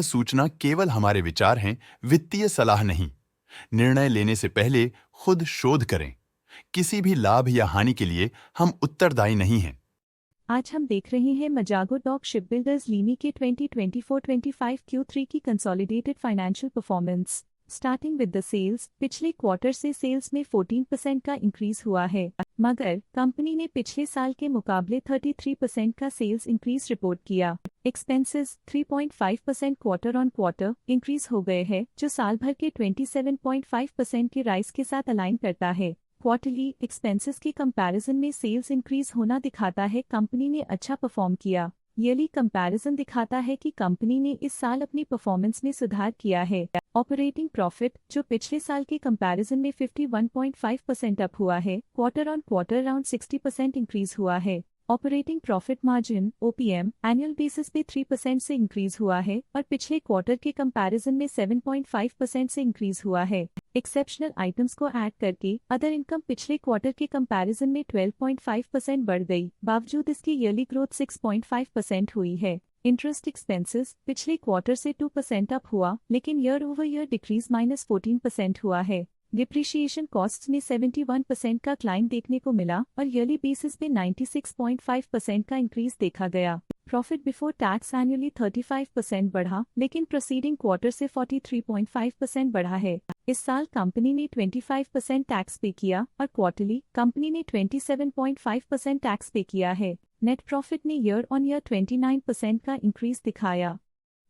सूचना केवल हमारे विचार हैं, वित्तीय सलाह नहीं। निर्णय लेने से पहले खुद शोध करें। किसी भी लाभ या हानि के लिए हम उत्तरदायी नहीं हैं। आज हम देख रहे हैं मजागो डॉक शिपबिल्डर्स लीमी के 2024-25 Q3 की consolidated financial performance. Starting with the sales, पिछले क्वार्टर से सेल्स में 14% का इंक्रीज हुआ है, मगर कंपनी ने पिछले साल के मुकाबले 33% का सेल्स इंक्रीज रिपोर्ट किया। Expenses 3.5% quarter on quarter increase हो गए हैं, जो साल भर के 27.5% के राइज के साथ अलाइन करता है। क्वार्टरली एक्सपेंसेस के कंपैरिजन में सेल्स इंक्रीज होना दिखाता है कंपनी ने अच्छा परफॉर्म किया। ईयरली कंपैरिजन दिखाता है कि कंपनी ने इस साल अपनी परफॉर्मेंस में सुधार किया है। ऑपरेटिंग प्रॉफिट, जो पिछले साल के कंपैरिजन में 51.5% अप हुआ है, quarter on quarter around 60% increase हुआ है। Operating profit margin (OPM) annual basis पे 3% से इंक्रीज हुआ है और पिछले क्वार्टर के कंपैरिजन में 7.5% से इंक्रीज हुआ है। एक्सेप्शनल आइटम्स को ऐड करके अदर इनकम पिछले क्वार्टर के कंपैरिजन में 12.5% बढ़ गई, बावजूद इसकी ईयरली ग्रोथ 6.5% हुई है। इंटरेस्ट एक्सपेंसेस पिछले क्वार्टर से 2% अप हुआ, लेकिन ईयर ओवर ईयर डिक्रीज -14% हुआ है। डिप्रिशिएशन कॉस्ट्स में 71% का क्लाइम देखने को मिला और ईयरली बेसिस पे 96.5% का इंक्रीज देखा गया। प्रॉफिट बिफोर टैक्स एनुअली 35% बढ़ा, लेकिन प्रोसीडिंग क्वार्टर से 43.5% बढ़ा है। इस साल कंपनी ने 25% टैक्स पे किया और क्वार्टरली कंपनी ने 27.5% टैक्स पे किया है। नेट प्रॉफिट ने ईयर ऑन ईयर 29% का इंक्रीज दिखाया,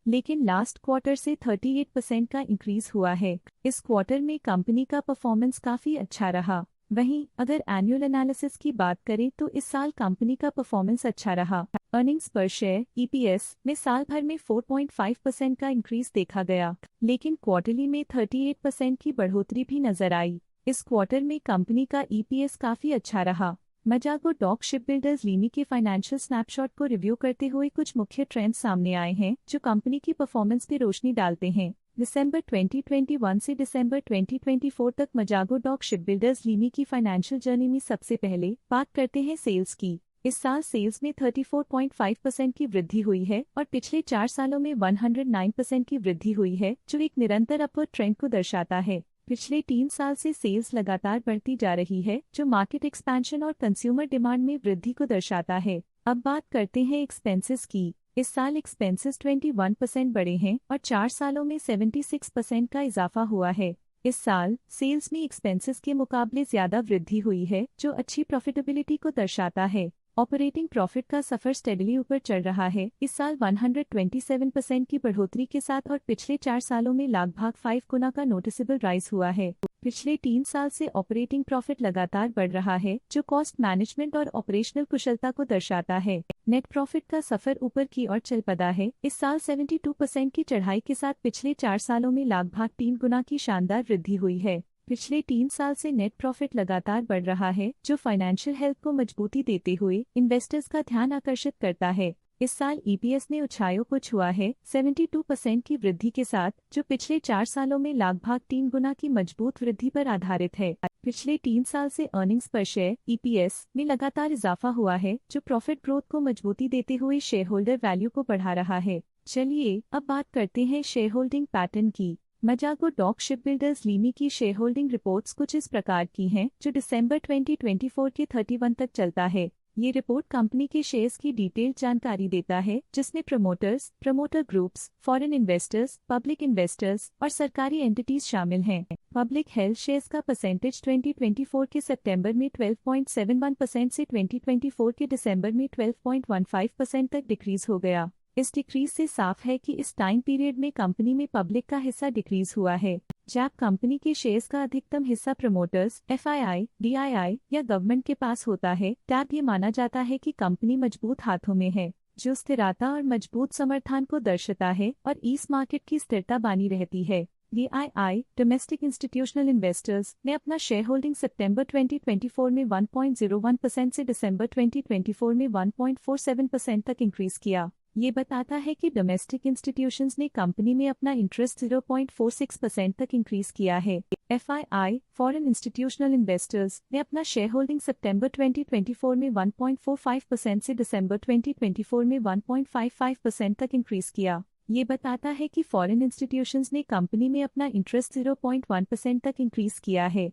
लेकिन लास्ट क्वार्टर से 38% का इंक्रीज हुआ है। इस क्वार्टर में कंपनी का परफॉर्मेंस काफी अच्छा रहा। वहीं अगर एनुअल एनालिसिस की बात करें तो इस साल कंपनी का परफॉर्मेंस अच्छा रहा। अर्निंग्स पर शेयर (EPS) में साल भर में 4.5% का इंक्रीज देखा गया, लेकिन क्वार्टरली में 38% की बढ़ोतरी भी नजर आई। इस क्वार्टर में कंपनी का EPS काफी अच्छा रहा। मजागो डॉक शिपबिल्डर्स लीमी के फाइनेंशियल स्नैपशॉट को रिव्यू करते हुए कुछ मुख्य ट्रेंड्स सामने आए हैं जो कंपनी की परफॉर्मेंस पर रोशनी डालते हैं। दिसंबर 2021 से दिसंबर 2024 तक मजागो डॉक शिपबिल्डर्स लीमी की फाइनेंशियल जर्नी में सबसे पहले बात करते हैं सेल्स की। इस साल सेल्स में 34.5% की वृद्धि हुई है और पिछले 4 सालों में 109% की वृद्धि हुई है, जो एक निरंतर अपवर्ड ट्रेंड को दर्शाता है। पिछले 3 साल से सेल्स लगातार बढ़ती जा रही है, जो मार्केट एक्सपेंशन और कंज्यूमर डिमांड में वृद्धि को दर्शाता है। अब बात करते हैं एक्सपेंसेस की। इस साल एक्सपेंसेस 21% बढ़े हैं और 4 सालों में 76% का इजाफा हुआ है। इस साल सेल्स में एक्सपेंसेस के मुकाबले ज्यादा वृद्धि हुई है, जो अच्छी प्रॉफिटेबिलिटी को दर्शाता है। ऑपरेटिंग प्रॉफिट का सफर स्टेडली ऊपर चढ़ रहा है। इस साल 127% की बढ़ोतरी के साथ और पिछले 4 सालों में लगभग 5 गुना का नोटिसेबल राइज हुआ है। पिछले 3 साल से ऑपरेटिंग प्रॉफिट लगातार बढ़ रहा है, जो कॉस्ट मैनेजमेंट और ऑपरेशनल कुशलता को दर्शाता है। नेट प्रॉफिट का सफर ऊपर की ओर चल पड़ा है। इस साल 72% की चढ़ाई के साथ पिछले 4 सालों में लगभग 3 गुना की शानदार वृद्धि हुई है। पिछले 3 साल से नेट प्रॉफिट लगातार बढ़ रहा है, जो फाइनेंशियल हेल्थ को मजबूती देते हुए इन्वेस्टर्स का ध्यान आकर्षित करता है। इस साल EPS ने ऊंचाइयों को छुआ है 72% की वृद्धि के साथ, जो पिछले 4 सालों में लगभग 3 गुना की मजबूत वृद्धि पर आधारित है। पिछले 3 साल से अर्निंग्स पर शेयर (EPS) में लगातार इजाफा हुआ है, जो प्रॉफिट ग्रोथ को मजबूती देते हुए शेयर होल्डर वैल्यू को बढ़ा रहा है। चलिए अब बात करते हैं शेयर होल्डिंग पैटर्न की। मजागो डॉक शिपबिल्डर्स लीमी की शेयर होल्डिंग रिपोर्ट्स कुछ इस प्रकार की हैं, जो दिसंबर 2024 के 31 तक चलता है। ये रिपोर्ट कंपनी के शेयर्स की डिटेल्ड जानकारी देता है, जिसमें promoters, promoter groups, foreign investors, public investors और सरकारी एंटिटीज शामिल हैं। पब्लिक हेल्थ शेयर्स का परसेंटेज 2024 के सितंबर में 12.71% से 2024 के दिसंबर में 12.15% तक डिक्रीज हो गया। इस डिक्रीज से साफ है कि इस टाइम पीरियड में कंपनी में पब्लिक का हिस्सा डिक्रीज हुआ है। जब कंपनी के शेयर्स का अधिकतम हिस्सा प्रमोटर्स, FII, DII या गवर्नमेंट के पास होता है, तब ये माना जाता है कि कंपनी मजबूत हाथों में है, जो स्थिरता और मजबूत समर्थन को दर्शाता है और इस मार्केट की स्थिरता बनी रहती है। DII डोमेस्टिक इंस्टीट्यूशनल इन्वेस्टर्स ने अपना शेयर होल्डिंग सितंबर 2024 में 1.01% से दिसंबर 2024 में 1.47% तक इंक्रीज किया। ये बताता है कि डोमेस्टिक इंस्टीट्यूशंस ने कंपनी में अपना इंटरेस्ट 0.46% तक इंक्रीज किया है। FII फॉरेन इंस्टीट्यूशनल इन्वेस्टर्स ने अपना शेयर होल्डिंग सितंबर 2024 में 1.45% से दिसंबर 2024 में 1.55% तक इंक्रीज किया। ये बताता है कि फॉरेन इंस्टीट्यूशंस ने कंपनी में अपना इंटरेस्ट 0.1% तक इंक्रीज किया है।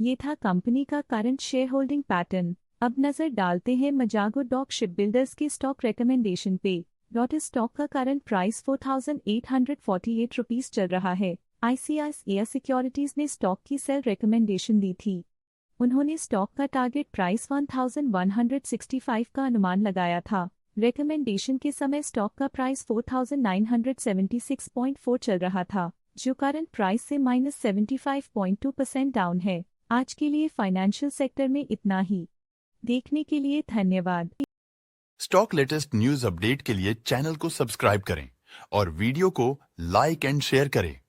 ये था कंपनी का करंट शेयर होल्डिंग पैटर्न। अब नजर डालते हैं मजागो डॉक शिपबिल्डर्स के स्टॉक रिकमेंडेशन पे। डॉट स्टॉक का करंट प्राइस 4,848 रुपीज चल रहा है। ICICI सिक्योरिटीज ने स्टॉक की सेल रिकमेंडेशन दी थी। उन्होंने स्टॉक का टारगेट प्राइस 1,165 का अनुमान लगाया था। रिकमेंडेशन के समय स्टॉक का प्राइस 4,976.4 चल रहा था, जो करंट प्राइस से -75.2% डाउन है। आज के लिए फाइनेंशियल सेक्टर में इतना ही। देखने के लिए धन्यवाद। स्टॉक लेटेस्ट न्यूज अपडेट के लिए चैनल को सब्सक्राइब करें और वीडियो को लाइक एंड शेयर करें।